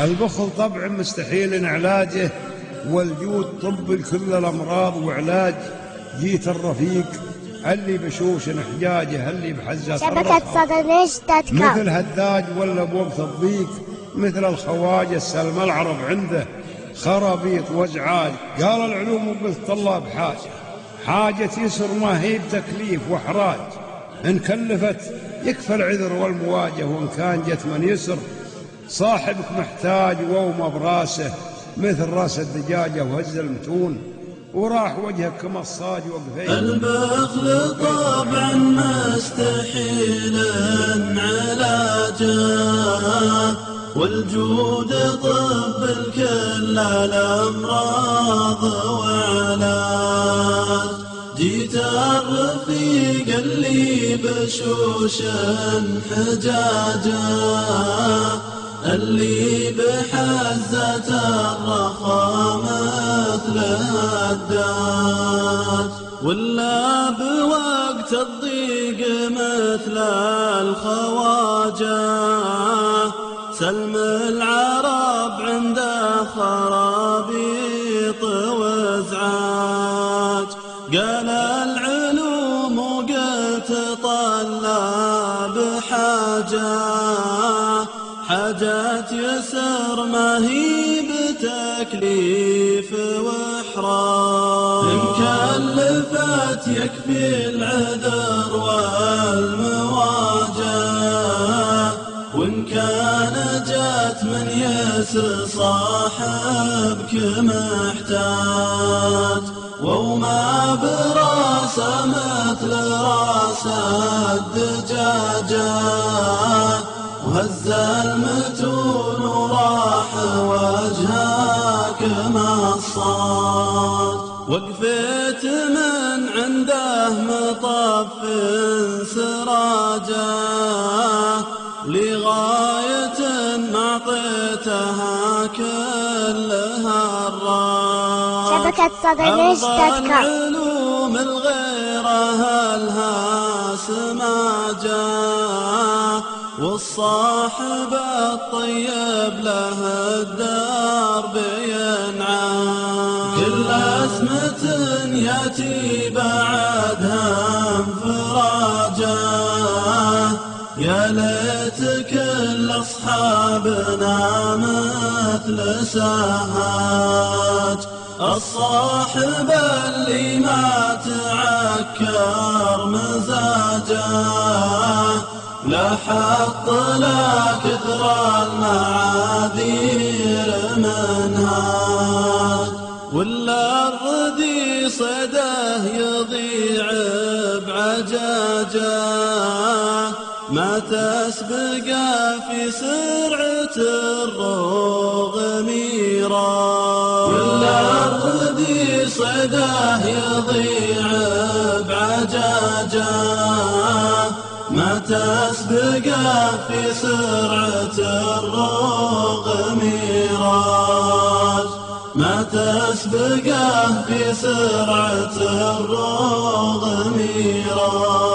البخل طبع مستحيل علاجه، والجود طب لكل الأمراض وعلاج. جيت الرفيق اللي بشوش حجاجه، اللي بحزة شبكة صدى.net.com. مثل هداج ولا بوقت الضيق، مثل الخواجة السلم العرب عنده خرابيط وازعاج. قال العلوم وقلت الله حاجة يسر ما هي بتكليف وحراج. إن كلفت يكفى العذر والمواجه، وإن كان جت من يسر صاحبك محتاج ووما براسه، مثل راس الدجاجة وهز المتون وراح وجهك كما الصاج وقفين. البخل طبعا مستحيل علاجه، والجود طب لكل الأمراض وعلاج. جيت الرفيق اللي بشوش حجاجه، اللي بحزة الرخاء مثل هداج، ولا بوقت الضيق مثل الخواجة سلم العرب عنده خرابيط وازعاج. قال العلوم وقلت طلاب حاجات يسر ما هي بتكليف وإحراج. إن كلفت يكفي العذر والمواجه، وإن كان جات من يسر صاحبك محتاج. وما براسه مثل راس الدجاجة، وهز المتون وراح وجهك كما الصاج. وقفت من عنده مطف سراجه، لغاية ما اعطيتها كلها الراج. شبكة صدى.net.com. العلوم الغيره لها سماجه، والصاحب الطيب له الدرب ينعاد. كل اسمة ياتي بعدها انفراجه، يا ليت كل أصحابنا مثل سهاج. الصاحب اللي ما تعكر مزاجه، لا حط لا كثر المعاذير منهاج. ولا الردي صيده يضيع بعجاجه، ما تسبق في سرعة الروغ ميراج. ولا الردي صيده يضيع بعجاجه، ما تسبق في سرعة الروغ ميراج. ما تسبق في سرعة الروغ ميراج.